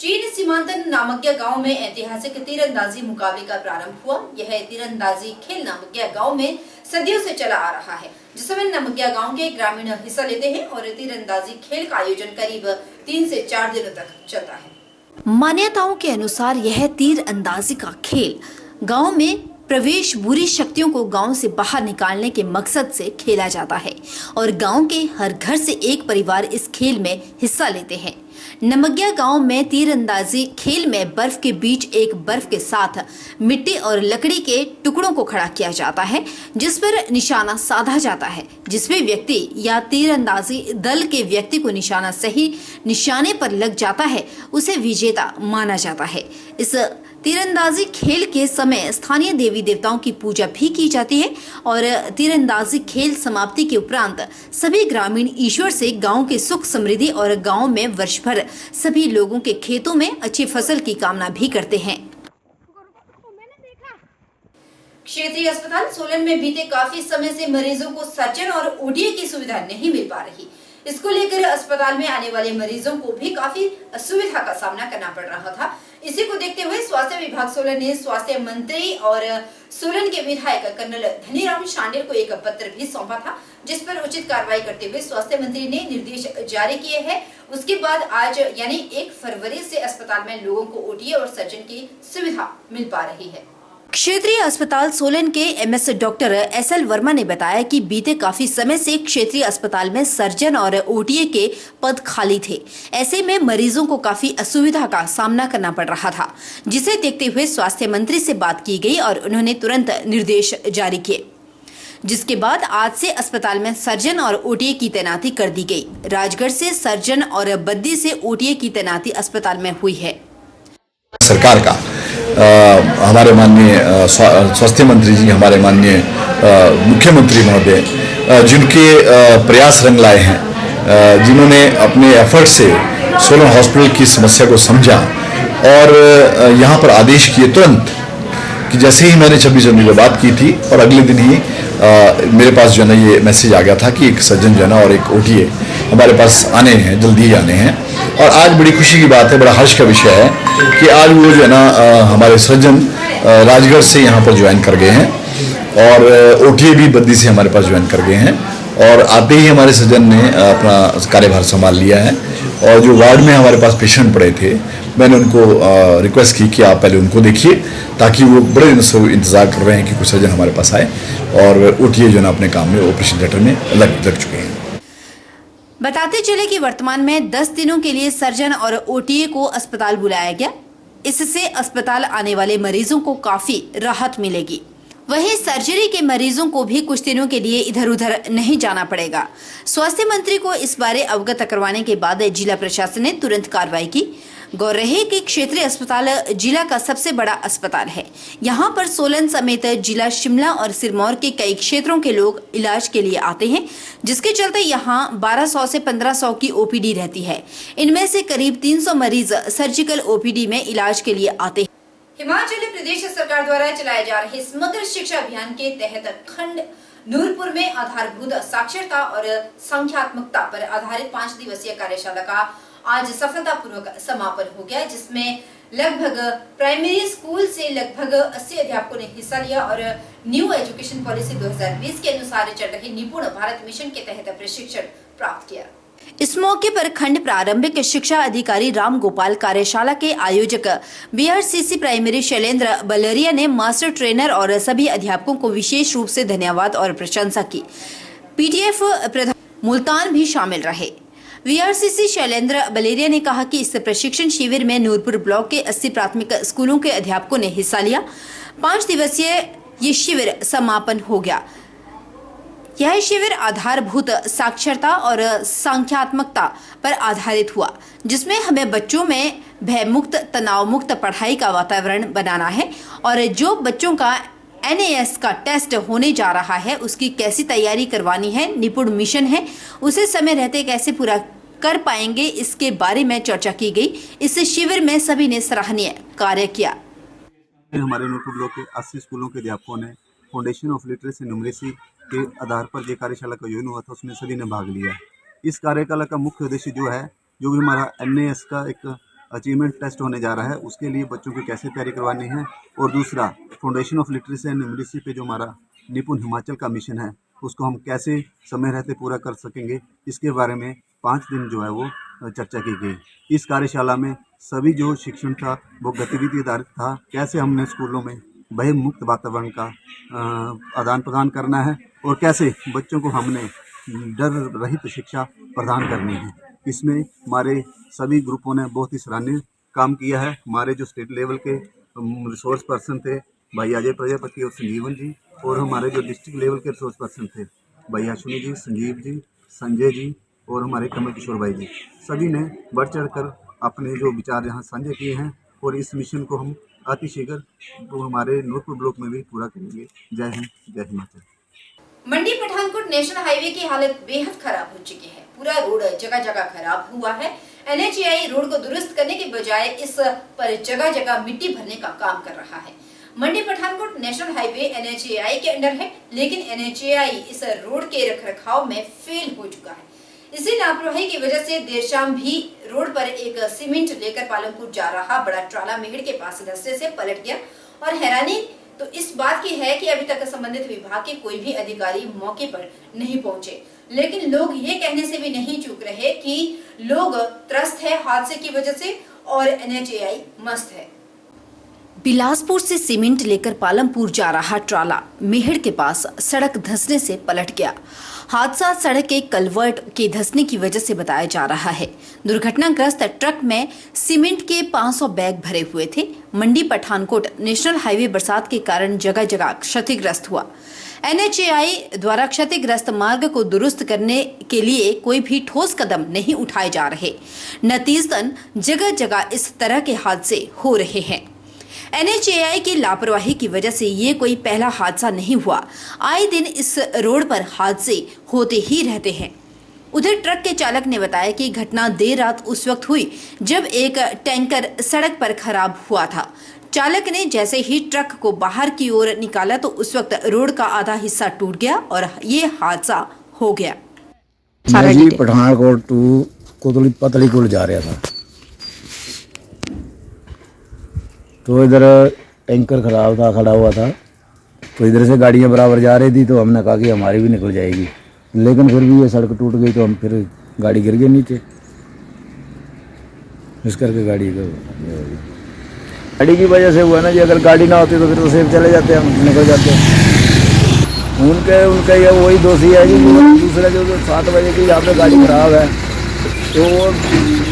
चीन सीमांत नामग्या गांव में ऐतिहासिक तीरंदाजी मुकाबले का प्रारंभ हुआ। यह तीरंदाजी खेल नामग्या गांव में सदियों से चला आ रहा है, जिसमें नामग्या गांव के ग्रामीण हिस्सा लेते हैं और तीरंदाजी खेल का आयोजन करीब 3 से 4 दिनों तक चलता है। मान्यताओं के अनुसार यह तीरंदाजी का खेल गांव में प्रवेश बुरी शक्तियों को गांव से बाहर निकालने के मकसद से खेला जाता है और गांव के हर घर से एक परिवार इस खेल में हिस्सा लेते हैं। नमग्या गांव में तीरंदाजी खेल में बर्फ के बीच एक बर्फ के साथ मिट्टी और लकड़ी के टुकड़ों को खड़ा किया जाता है, जिस पर निशाना साधा जाता है। जिसमें व्यक्ति या तीरंदाजी दल के व्यक्ति को निशाना सही निशाने पर लग जाता है, उसे विजेता माना जाता है। इस तीरंदाजी खेल के समय स्थानीय देवी देवताओं की पूजा भी की जाती है और तीरंदाजी खेल समाप्ति के उपरांत सभी ग्रामीण ईश्वर से गांव के सुख समृद्धि और गांव में वर्ष भर सभी लोगों के खेतों में अच्छी फसल की कामना भी करते हैं। क्षेत्रीय अस्पताल सोलन में बीते काफी समय से मरीजों को सर्जन और ओडीए की सुविधा नहीं मिल पा रही। इसको लेकर अस्पताल में आने वाले मरीजों को भी काफी असुविधा का सामना करना पड़ रहा था। इसी को देखते हुए स्वास्थ्य विभाग सोलन ने स्वास्थ्य मंत्री और सोलन के विधायक कर्नल धनीराम शांडिल को एक पत्र भी सौंपा था, जिस पर उचित कार्रवाई करते हुए स्वास्थ्य मंत्री ने निर्देश जारी किए हैं। उसके बाद आज यानी 1 फरवरी से अस्पताल में लोगों को ओडीए और सर्जन की सुविधा मिल पा रही है। क्षेत्रीय अस्पताल सोलन के एमएस डॉक्टर एसएल वर्मा ने बताया कि बीते काफी समय से क्षेत्रीय अस्पताल में सर्जन और ओटीए के पद खाली थे। ऐसे में मरीजों को काफी असुविधा का सामना करना पड़ रहा था, जिसे देखते हुए स्वास्थ्य मंत्री से बात की गई और उन्होंने तुरंत निर्देश जारी किए, जिसके बाद आज से अस्पताल में सर्जन और ओटीए की तैनाती कर दी गई। राजगढ़ से सर्जन और बद्दी से ओटीए की तैनाती अस्पताल में हुई है। सरकार का हमारे माननीय स्वास्थ्य मंत्री जी, हमारे माननीय मुख्यमंत्री महोदय, जिनके प्रयास रंग लाए हैं, जिन्होंने अपने एफर्ट से सोलन हॉस्पिटल की समस्या को समझा और यहाँ पर आदेश किए तुरंत कि जैसे ही मैंने 26 जनवरी को बात की थी और अगले दिन ही मेरे पास जो है ना ये मैसेज आ गया था कि एक सर्जन जो है ना और एक ओटीए हमारे पास आने हैं, जल्दी ही आने हैं। और आज बड़ी खुशी की बात है, बड़ा हर्ष का विषय है कि आज वो जो है ना हमारे सर्जन राजगढ़ से यहाँ पर ज्वाइन कर गए हैं और ओटीए भी बद्दी से हमारे पास ज्वाइन कर गए हैं और आते ही हमारे सर्जन ने अपना कार्यभार संभाल लिया है। और जो वार्ड में हमारे पास पेशेंट पड़े थे, मैंने उनको रिक्वेस्ट की कि आप पहले उनको देखिए, ताकि वो बड़े दिनों से इंतजार कर रहे हैं कि कुछ सर्जन हमारे पास आए और ओटीए जो है ना अपने काम में ऑपरेशन थिएटर में लग चुके हैं। बताते चले कि वर्तमान में 10 दिनों के लिए सर्जन और ओटीए को अस्पताल बुलाया गया। इससे अस्पताल आने वाले मरीजों को काफी राहत मिलेगी। वहीं सर्जरी के मरीजों को भी कुछ दिनों के लिए इधर उधर नहीं जाना पड़ेगा। स्वास्थ्य मंत्री को इस बारे अवगत करवाने के बाद जिला प्रशासन ने तुरंत कार्रवाई की। गौर रहे कि क्षेत्रीय अस्पताल जिला का सबसे बड़ा अस्पताल है। यहाँ पर सोलन समेत जिला शिमला और सिरमौर के कई क्षेत्रों के लोग इलाज के लिए आते हैं, जिसके चलते यहाँ 1200 से 1500 की ओपीडी रहती है। इनमें से करीब 300 मरीज सर्जिकल ओपीडी में इलाज के लिए आते हैं। हिमाचल प्रदेश सरकार द्वारा चलाए जा रहे समग्र शिक्षा अभियान के तहत खंड नूरपुर में आधारभूत साक्षरता और संख्यात्मकता पर आधारित 5 दिवसीय कार्यशाला का आज सफलतापूर्वक समापन हो गया, जिसमें लगभग प्राइमरी स्कूल से लगभग 80 अध्यापकों ने हिस्सा लिया और न्यू एजुकेशन पॉलिसी 2020 के अनुसार चल रहे निपुण भारत मिशन के तहत प्रशिक्षण प्राप्त किया। इस मौके पर खंड प्रारंभिक शिक्षा अधिकारी राम गोपाल, कार्यशाला के आयोजक बीआरसीसी प्राइमरी शैलेंद्र बलरिया ने मास्टर ट्रेनर और सभी अध्यापकों को विशेष रूप से धन्यवाद और प्रशंसा की। पीटीएफ प्रधान मुल्तान भी शामिल रहे। वीआरसीसी शैलेंद्र बलेरिया ने कहा कि इस प्रशिक्षण शिविर में नूरपुर ब्लॉक के 80 प्राथमिक स्कूलों के अध्यापकों ने हिस्सा लिया। 5 दिवसीय ये शिविर समापन हो गया। यह शिविर आधारभूत साक्षरता और संख्यात्मकता पर आधारित हुआ, जिसमें हमें बच्चों में भयमुक्त, तनाव मुक्त पढ़ाई का वातावरण बनाना है और जो बच्चों का NAS का टेस्ट होने जा रहा है उसकी कैसी तैयारी करवानी है, निपुण मिशन है, उसे समय रहते कैसे पूरा कर पाएंगे, इसके बारे में चर्चा की गई। इस शिविर में सभी ने सराहनीय कार्य किया। हमारे नूरपुर ब्लॉक के 80 स्कूलों के अध्यापकों ने फाउंडेशन ऑफ लिटरेसी न्यूमरेसी के आधार पर ये कार्यशाला का आयोजन हुआ था, उसमें सभी ने भाग लिया। इस कार्यशाला का मुख्य उद्देश्य जो है, जो भी हमारा NAS का एक अचीवमेंट टेस्ट होने जा रहा है, उसके लिए बच्चों को कैसे तैयारी करवानी है। और दूसरा, foundation of literacy and numeracy पे जो हमारा निपुण हिमाचल का मिशन है, उसको हम कैसे समय रहते पूरा कर सकेंगे, इसके बारे में 5 दिन जो है वो चर्चा की गई। इस कार्यशाला में सभी जो शिक्षण था वो गतिविधि आधारित था, कैसे हमने स्कूलों में भय मुक्त वातावरण का आदान प्रदान करना है और कैसे बच्चों को हमने डर रहित शिक्षा प्रदान करनी है। इसमें हमारे सभी ग्रुपों ने बहुत ही सराहनीय काम किया है। हमारे जो स्टेट लेवल के रिसोर्स पर्सन थे भाई अजय प्रजापति और संजीवन जी, और हमारे जो डिस्ट्रिक्ट लेवल के रिसोर्स पर्सन थे भाई अश्विनी जी, संजीव जी, संजय जी और हमारे कमल किशोर भाई जी, सभी ने बढ़ चढ़ कर अपने जो विचार यहाँ साझे किए हैं और इस मिशन को हम अतिशीघ्र तो हमारे नूरपुर ब्लॉक में भी पूरा करेंगे। जय हिंद, जय हिमाचल। मंडी पठानकोट नेशनल हाईवे की हालत बेहद खराब हो चुकी है। पूरा रोड जगह जगह खराब हुआ है। NHAI रोड को दुरुस्त करने के बजाय इस पर जगह जगह मिट्टी भरने का काम कर रहा है। Mandi Pathankot national highway NHAI के अंडर है, लेकिन NHAI इस रोड के रखरखाव में फेल हो चुका है। इसी लापरवाही की वजह से देर शाम भी रोड पर एक सीमेंट लेकर पालमपुर जा रहा बड़ा ट्राला मेहड़ के पास धंसने से पलट गया। और हैरानी तो इस बात की है कि अभी तक संबंधित विभाग के कोई भी अधिकारी मौके पर नहीं पहुंचे, लेकिन लोग ये कहने से भी नहीं चूक रहे कि लोग त्रस्त है हादसे की वजह से और NHAI मस्त है। बिलासपुर से सीमेंट लेकर पालमपुर जा रहा ट्राला मेहड़ के पास सड़क धंसने से पलट गया। हादसा सड़क के कलवर्ट के धंसने की वजह से बताया जा रहा है। दुर्घटनाग्रस्त ट्रक में सीमेंट के 500 बैग भरे हुए थे। मंडी पठानकोट नेशनल हाईवे बरसात के कारण जगह जगह क्षतिग्रस्त हुआ। NHAI द्वारा क्षतिग्रस्त मार्ग को दुरुस्त करने के लिए कोई भी ठोस कदम नहीं उठाए जा रहे। नतीजतन जगह जगह इस तरह के हादसे हो रहे हैं। NHAI की लापरवाही की वजह से ये कोई पहला हादसा नहीं हुआ। आए दिन इस रोड पर हादसे होते ही रहते हैं। उधर ट्रक के चालक ने बताया कि घटना देर रात उस वक्त हुई जब एक टैंकर सड़क पर खराब हुआ था। चालक ने जैसे ही ट्रक को बाहर की ओर निकाला तो उस वक्त रोड का आधा हिस्सा टूट गया और ये हादसा हो गया। मैं जी पठानकोट टू कोतली पतलीकुल जा रहा था, तो इधर टैंकर खराब था, खड़ा हुआ था, तो इधर से गाड़ियां बराबर जा रही थी, तो हमने कहा कि हमारी भी निकल जाएगी, लेकिन फिर भी ये सड़क टूट गई, तो हम फिर गाड़ी गिर गई नीचे, इस करके गाड़ी की वजह से हुआ ना जी। अगर गाड़ी ना होती तो फिर तो सेफ चले जाते, हम निकल जाते। उनका ये वही दोषी है जी। दूसरा जो 7 बजे की यहाँ पे गाड़ी खराब है, तो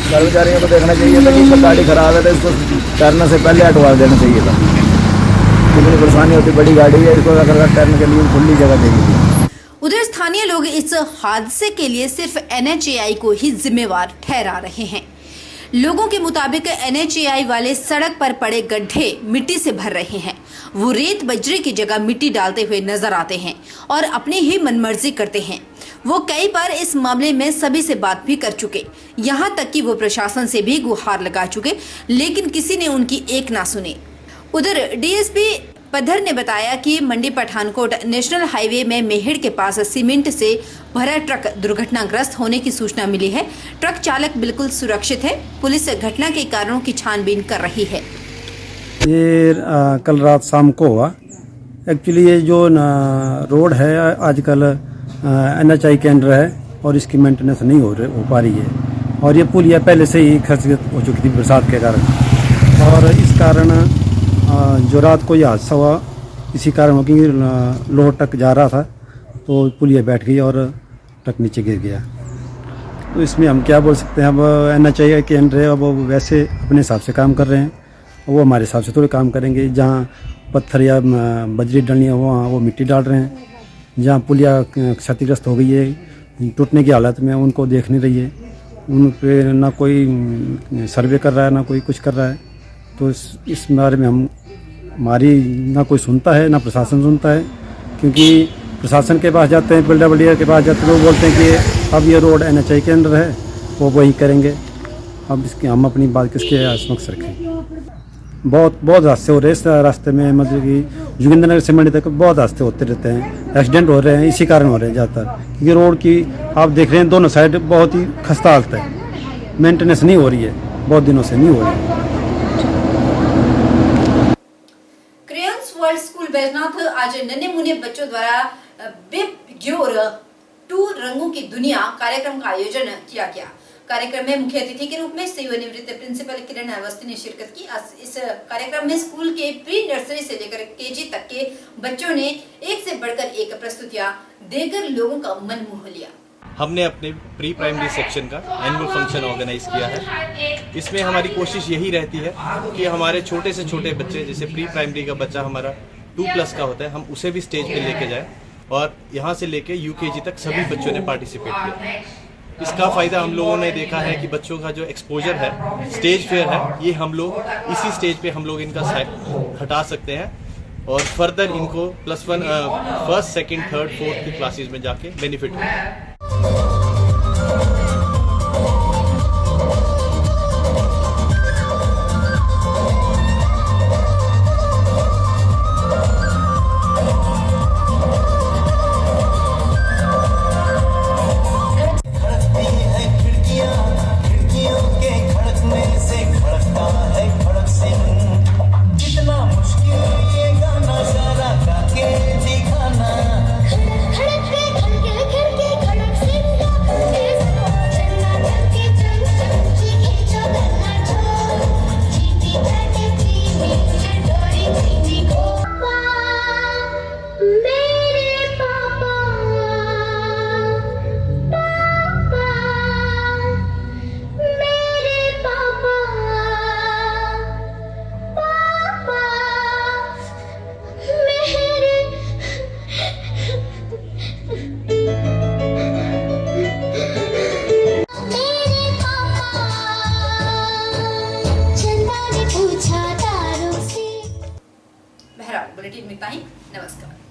कर्मचारियों को देखना चाहिए था कि इसका गाड़ी खराब है तो इसको टर्न से पहले हटवा देना चाहिए था। कितनी परेशानी होती, बड़ी गाड़ी है, इसको अगर टर्न के लिए खुली जगह चाहिए। उधर स्थानीय लोग इस हादसे के लिए सिर्फ NHAI को ही जिम्मेवार ठहरा रहे हैं। लोगों के मुताबिक NHAI वाले सड़क पर पड़े गड्ढे मिट्टी से भर रहे हैं। वो रेत बजरी की जगह मिट्टी डालते हुए नजर आते हैं और अपनी ही मनमर्जी करते हैं। वो कई बार इस मामले में सभी से बात भी कर चुके, यहाँ तक कि वो प्रशासन से भी गुहार लगा चुके, लेकिन किसी ने उनकी एक ना सुनी। उधर DSP पद्धर ने बताया कि मंडी पठानकोट नेशनल हाईवे में मेहड़ के पास सीमेंट से भरा ट्रक दुर्घटनाग्रस्त होने की सूचना मिली है। ट्रक चालक बिल्कुल सुरक्षित है। पुलिस घटना के कारणों की छानबीन कर रही है। ये कल रात शाम को हुआ। एक्चुअली ये जो रोड है आजकल NHAI के अंडर है और इसकी मेंटेनेंस नहीं हो पा रही है, और ये पुलिया पहले से ही क्षतिग्रस्त हो चुकी थी बरसात के कारण, और इस कारण जो रात को यह हादसा हुआ इसी कारण, क्योंकि लोड ट्रक जा रहा था तो पुलिया बैठ गई और ट्रक नीचे गिर गया। तो इसमें हम क्या बोल सकते हैं। अब NHAI के अंडर है, अब वो वैसे अपने हिसाब से काम कर रहे हैं, वो हमारे हिसाब से थोड़े काम करेंगे। जहाँ पत्थर या बजरी डलनी है वहाँ वो मिट्टी डाल रहे हैं। जहाँ पुलिया क्षतिग्रस्त हो गई है, टूटने की हालत में, उनको देख नहीं रही है। उन पर ना कोई सर्वे कर रहा है, ना कोई कुछ कर रहा है। तो इस बारे में हमारी ना कोई सुनता है, ना प्रशासन सुनता है, क्योंकि प्रशासन के पास जाते हैं, PWD के पास जाते हैं, तो वो बोलते हैं कि अब ये रोड NHAI के अंदर है, वो वही करेंगे। अब इसकी हम अपनी बात किसके समक्ष रखें। बहुत हादसे हो रहे हैं इस रास्ते में, मतलब कि जोगिंद्रनगर से मंडी तक बहुत हादसे होते रहते हैं, एक्सीडेंट हो रहे हैं, इसी कारण हो रहे हैं ज़्यादातर। क्योंकि रोड की आप देख रहे हैं दोनों साइड बहुत ही खस्ता हालत है, मेंटेनेंस नहीं हो रही है। बहुत दिनों से नहीं हो रही। क्रेयन्स वर्ल्ड स्कूल बैजनाथ आज नन्हे मुन्ने बच्चों द्वारा बिप ग्योर 2 रंगों की दुनिया कार्यक्रम का आयोजन किया गया। कार्यक्रम में मुख्य अतिथि के रूप में सेवानिवृत्त प्रिंसिपल किरण अवस्थी ने शिरकत की। इस कार्यक्रम में स्कूल के प्री नर्सरी से लेकर केजी तक के बच्चों ने एक से बढ़कर एक प्रस्तुतियां देकर लोगों का मन मोह लिया। हमने अपने प्री प्राइमरी सेक्शन का एनुअल फंक्शन ऑर्गेनाइज किया है। इसमें हमारी कोशिश यही रहती है कि हमारे छोटे से छोटे बच्चे, जैसे प्री प्राइमरी का बच्चा हमारा 2+ का होता है, हम उसे भी स्टेज पे लेके जाएं और यहाँ से लेके यूकेजी तक सभी बच्चों ने पार्टिसिपेट किया। इसका फ़ायदा हम लोगों ने देखा है कि बच्चों का जो एक्सपोजर है, स्टेज फेयर है, ये हम लोग इसी स्टेज पे हम लोग इनका हटा सकते हैं और फर्दर इनको +1 फर्स्ट, सेकंड, थर्ड, फोर्थ की क्लासेस में जाके बेनिफिट होगा। बुलेटिन में इतना ही। नमस्कार।